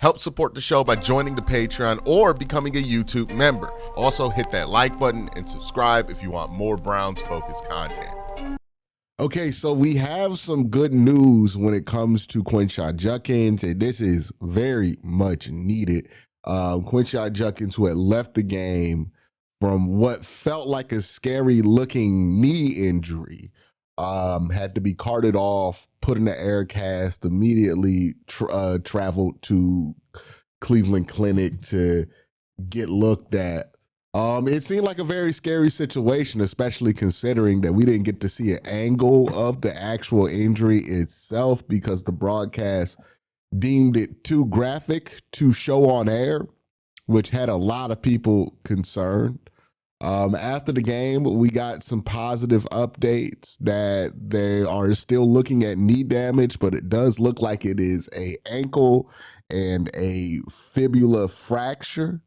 Help support the show by joining the Patreon or becoming a YouTube member. Also, hit that like button and subscribe if you want more Browns-focused content. Okay, so we have some good news when it comes to Quinnshon Junkins, and this is very much needed. Quinnshon Junkins, who had left the game from what felt like a scary-looking knee injury, had to be carted off, put in the air cast, immediately traveled to Cleveland Clinic to get looked at. It seemed like a very scary situation, especially considering that we didn't get to see an angle of the actual injury itself because the broadcast deemed it too graphic to show on air, which had a lot of people concerned. After the game, we got some positive updates that they are still looking at knee damage, but it does look like it is an ankle and a fibula fracture,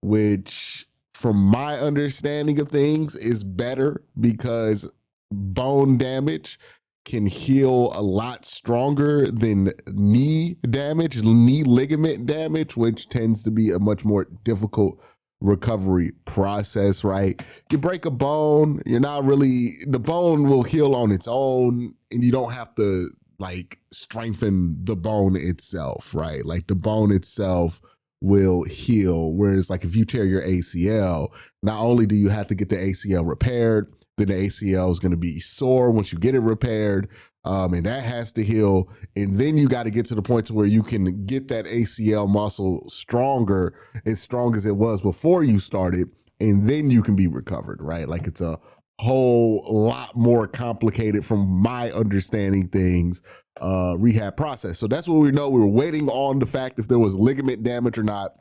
which from my understanding of things is better because bone damage can heal a lot stronger than knee damage, knee ligament damage, which tends to be a much more difficult recovery process, right? You break a bone, the bone will heal on its own and you don't have to like strengthen the bone itself, right? Like the bone itself will heal. Whereas like if you tear your ACL, not only do you have to get the ACL repaired, then the ACL is going to be sore once you get it repaired. And that has to heal. And then you got to get to the point to where you can get that ACL muscle stronger, as strong as it was before you started. And then you can be recovered, right? Like it's a whole lot more complicated from my understanding things, rehab process. So that's what we know. We were waiting on the fact if there was ligament damage or not.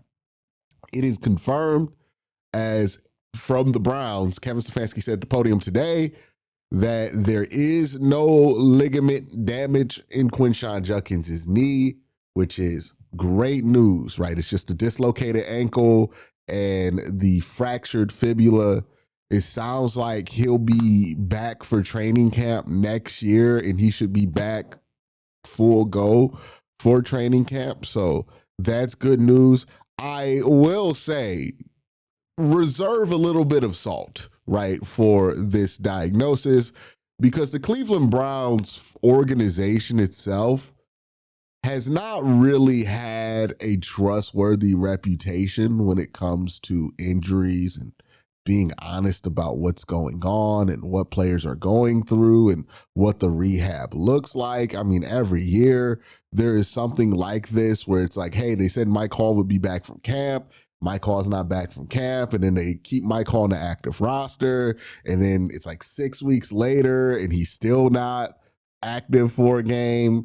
It is confirmed as from the Browns. Kevin Stefanski said at the podium today that there is no ligament damage in Quinnshon Junkins' knee, which is great news, right? It's just a dislocated ankle and the fractured fibula. It sounds like he'll be back for training camp next year, and he should be back full go for training camp. So that's good news. I will say, reserve a little bit of salt, right, for this diagnosis, because the Cleveland Browns organization itself has not really had a trustworthy reputation when it comes to injuries and being honest about what's going on and what players are going through and what the rehab looks like. I mean, every year there is something like this where it's like, hey, they said Mike Hall would be back from camp. Mike Hall's not back from camp, and then they keep Mike Hall on the active roster, and then it's like 6 weeks later, and he's still not active for a game.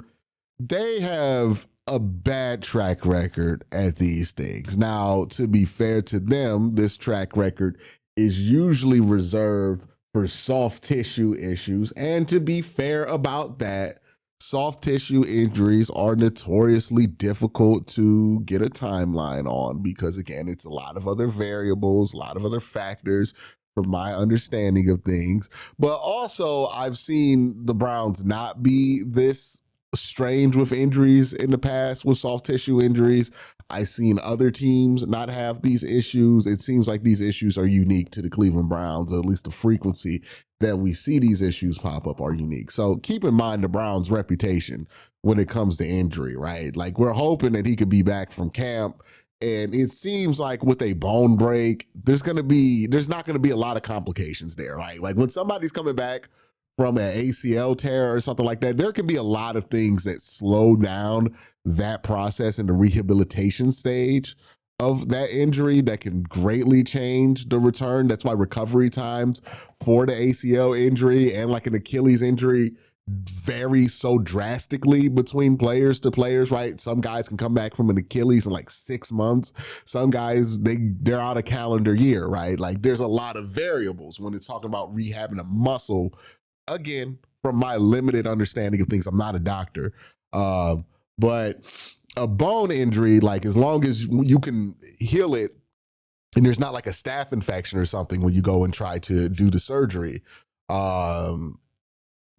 They have a bad track record at these things. Now, to be fair to them, this track record is usually reserved for soft tissue issues, and to be fair about that, soft tissue injuries are notoriously difficult to get a timeline on because, again, it's a lot of other variables, a lot of other factors from my understanding of things. But also, I've seen the Browns not be this strange with injuries in the past, with soft tissue injuries. I've seen other teams not have these issues. It seems like these issues are unique to the Cleveland Browns, or at least the frequency that we see these issues pop up are unique. So keep in mind the Browns' reputation when it comes to injury, right? Like we're hoping that he could be back from camp. And it seems like with a bone break, there's not going to be a lot of complications there, right? Like when somebody's coming back from an ACL tear or something like that, there can be a lot of things that slow down that process in the rehabilitation stage of that injury that can greatly change the return. That's why recovery times for the ACL injury and like an Achilles injury vary so drastically between players to players, right? Some guys can come back from an Achilles in like 6 months. Some guys, they're out a calendar year, right? Like there's a lot of variables when it's talking about rehabbing a muscle. Again, from my limited understanding of things, I'm not a doctor, but a bone injury, like as long as you can heal it and there's not like a staph infection or something when you go and try to do the surgery,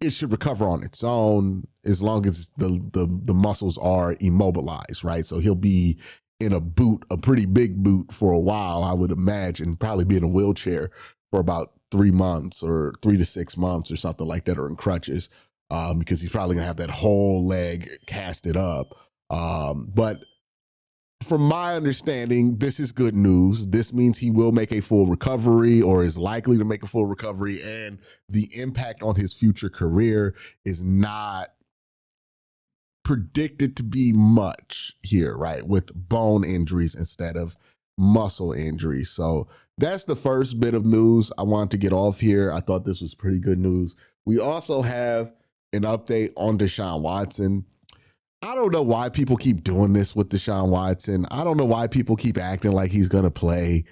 it should recover on its own as long as the muscles are immobilized, right? So he'll be in a boot, a pretty big boot for a while, I would imagine, probably be in a wheelchair for about 3 months or 3 to 6 months or something like that, or in crutches, because he's probably gonna have that whole leg casted up. But from my understanding, this is good news. This means he will make a full recovery, or is likely to make a full recovery, and the impact on his future career is not predicted to be much here, right? With bone injuries instead of muscle injuries. So that's the first bit of news I wanted to get off here. I thought this was pretty good news. We also have an update on Deshaun Watson. I don't know why people keep doing this with Deshaun Watson. I don't know why people keep acting like he's going to play.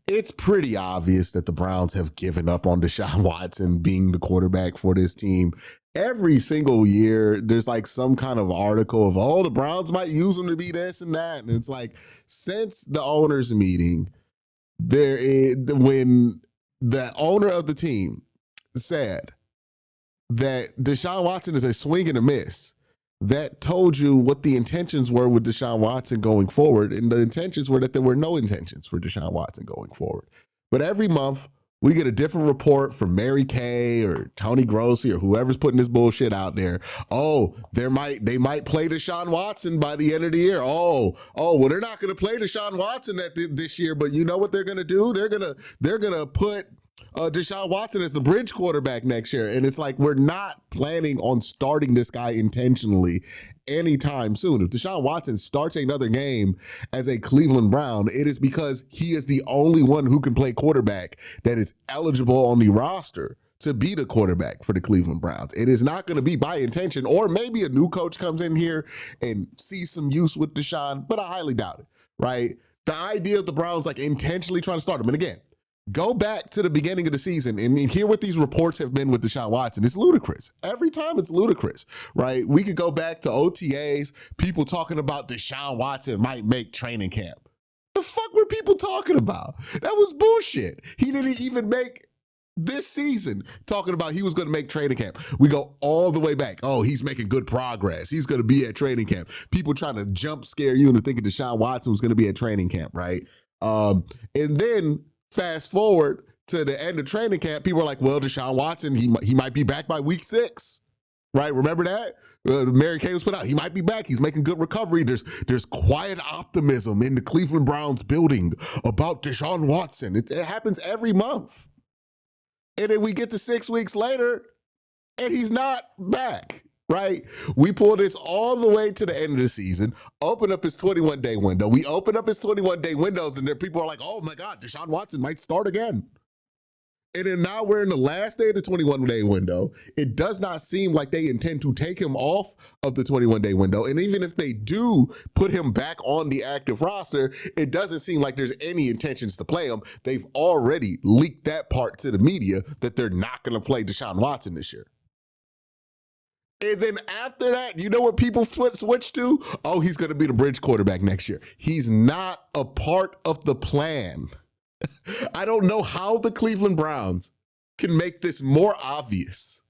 It's pretty obvious that the Browns have given up on Deshaun Watson being the quarterback for this team. Every single year, there's like some kind of article of, oh, the Browns might use him to be this and that. And it's like, since the owners' meeting, when the owner of the team said that Deshaun Watson is a swing and a miss, that told you what the intentions were with Deshaun Watson going forward. And the intentions were that there were no intentions for Deshaun Watson going forward. But every month, we get a different report from Mary Kay or Tony Grossi or whoever's putting this bullshit out there. Oh, they might play Deshaun Watson by the end of the year. Well, they're not going to play Deshaun Watson this year, but you know what they're going to do? They're gonna put Deshaun Watson as the bridge quarterback next year. And it's like, we're not planning on starting this guy intentionally anytime soon. If Deshaun Watson starts another game as a Cleveland Brown, it is because he is the only one who can play quarterback that is eligible on the roster to be the quarterback for the Cleveland Browns. It is not going to be by intention, or maybe a new coach comes in here and sees some use with Deshaun, but I highly doubt it, right? The idea of the Browns like intentionally trying to start him, and again, go back to the beginning of the season and hear what these reports have been with Deshaun Watson. It's ludicrous. Every time it's ludicrous, right? We could go back to OTAs, people talking about Deshaun Watson might make training camp. The fuck were people talking about? That was bullshit. He didn't even make this season talking about he was going to make training camp. We go all the way back. Oh, he's making good progress. He's going to be at training camp. People trying to jump scare you into thinking Deshaun Watson was going to be at training camp, right? And then fast forward to the end of training camp, people are like, well, Deshaun Watson, he might be back by week 6, right? Remember that? Mary Kay was put out. He might be back. He's making good recovery. There's quiet optimism in the Cleveland Browns building about Deshaun Watson. It happens every month. And then we get to 6 weeks later, and he's not back. Right? We pull this all the way to the end of the season, open up his 21-day window. We open up his 21-day windows, and there people are like, oh my God, Deshaun Watson might start again. And then now we're in the last day of the 21-day window. It does not seem like they intend to take him off of the 21-day window. And even if they do put him back on the active roster, it doesn't seem like there's any intentions to play him. They've already leaked that part to the media that they're not going to play Deshaun Watson this year. And then after that, you know what people switch to? Oh, he's going to be the bridge quarterback next year. He's not a part of the plan. I don't know how the Cleveland Browns can make this more obvious,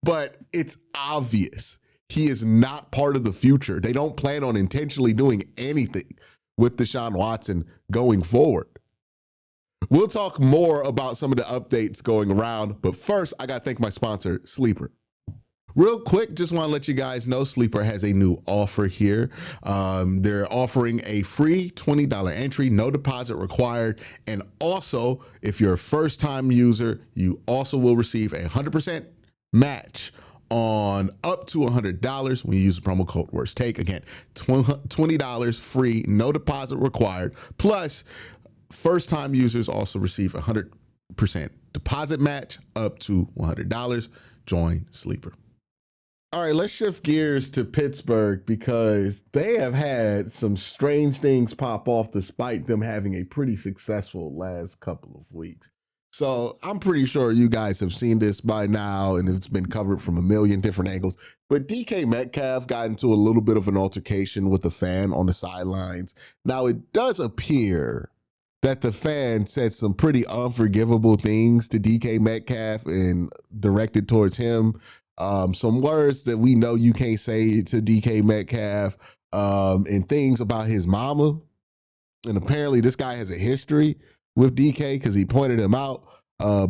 but it's obvious. He is not part of the future. They don't plan on intentionally doing anything with Deshaun Watson going forward. We'll talk more about some of the updates going around, but first, I got to thank my sponsor, Sleeper. Real quick, just want to let you guys know Sleeper has a new offer here. They're offering a free $20 entry, no deposit required. And also, if you're a first-time user, you also will receive a 100% match on up to $100 when you use the promo code WORSTTAKE. Again, $20 free, no deposit required. Plus, first-time users also receive a 100% deposit match up to $100. Join Sleeper. All right, let's shift gears to Pittsburgh because they have had some strange things pop off despite them having a pretty successful last couple of weeks. So I'm pretty sure you guys have seen this by now and it's been covered from a million different angles. But DK Metcalf got into a little bit of an altercation with a fan on the sidelines. Now, it does appear that the fan said some pretty unforgivable things to DK Metcalf and directed towards him. Some words that we know you can't say to DK Metcalf, and things about his mama. And apparently this guy has a history with DK because he pointed him out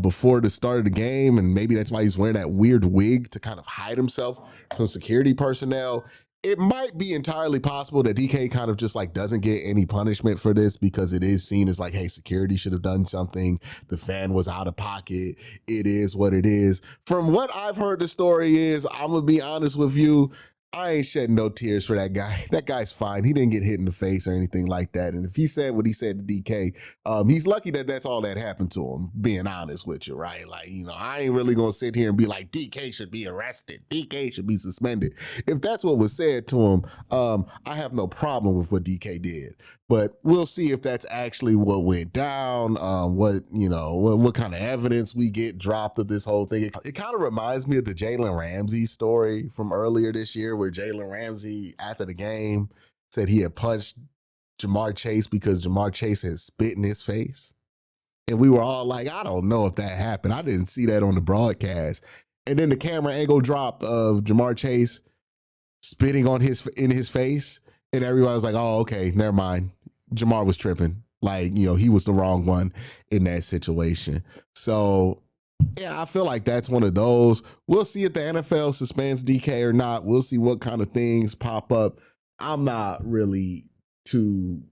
before the start of the game. And maybe that's why he's wearing that weird wig to kind of hide himself from security personnel. It might be entirely possible that DK kind of just like doesn't get any punishment for this because it is seen as like, hey, security should have done something. The fan was out of pocket. It is what it is. From what I've heard, the story is, I'm going to be honest with you, I ain't shedding no tears for that guy. That guy's fine. He didn't get hit in the face or anything like that. And if he said what he said to DK, he's lucky that that's all that happened to him, being honest with you, right? Like, you know, I ain't really going to sit here and be like, DK should be arrested. DK should be suspended. If that's what was said to him, I have no problem with what DK did. But we'll see if that's actually what went down, what kind of evidence we get dropped of this whole thing. It kind of reminds me of the Jalen Ramsey story from earlier this year where Jalen Ramsey, after the game, said he had punched Jamar Chase because Jamar Chase had spit in his face. And we were all like, I don't know if that happened. I didn't see that on the broadcast. And then the camera angle dropped of Jamar Chase spitting in his face. And everybody was like, oh, okay, never mind. Jamar was tripping. Like, you know, he was the wrong one in that situation. So, yeah, I feel like that's one of those. We'll see if the NFL suspends DK or not. We'll see what kind of things pop up. I'm not really too,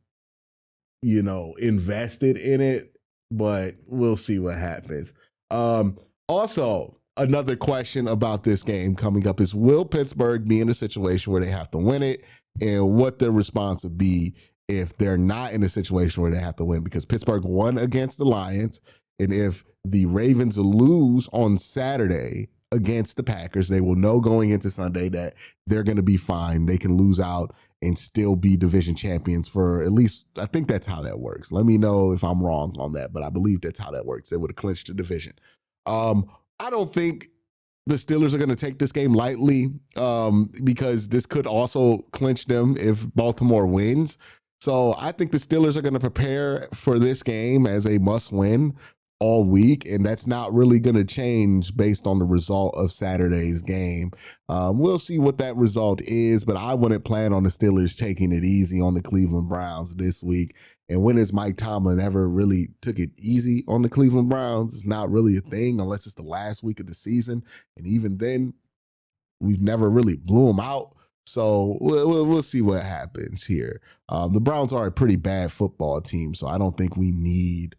invested in it, but we'll see what happens. Also, another question about this game coming up is, will Pittsburgh be in a situation where they have to win it, and what their response would be if they're not in a situation where they have to win? Because Pittsburgh won against the Lions, and if the Ravens lose on Saturday against the Packers, they will know going into Sunday that they're going to be fine. They can lose out and still be division champions for at least, I think that's how that works. Let me know if I'm wrong on that, but I believe that's how that works. They would have clinched the division. I don't think the Steelers are going to take this game lightly because this could also clinch them if Baltimore wins. So I think the Steelers are going to prepare for this game as a must-win all week, and that's not really going to change based on the result of Saturday's game. We'll see what that result is, but I wouldn't plan on the Steelers taking it easy on the Cleveland Browns this week. And when has Mike Tomlin ever really took it easy on the Cleveland Browns? It's not really a thing unless it's the last week of the season. And even then, we've never really blew them out. So we'll see what happens here. The Browns are a pretty bad football team, so I don't think we need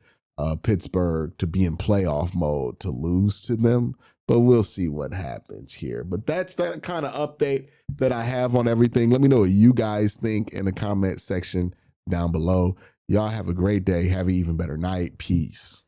Pittsburgh to be in playoff mode to lose to them. But we'll see what happens here. But that's that kind of update that I have on everything. Let me know what you guys think in the comment section down below. Y'all have a great day. Have an even better night. Peace.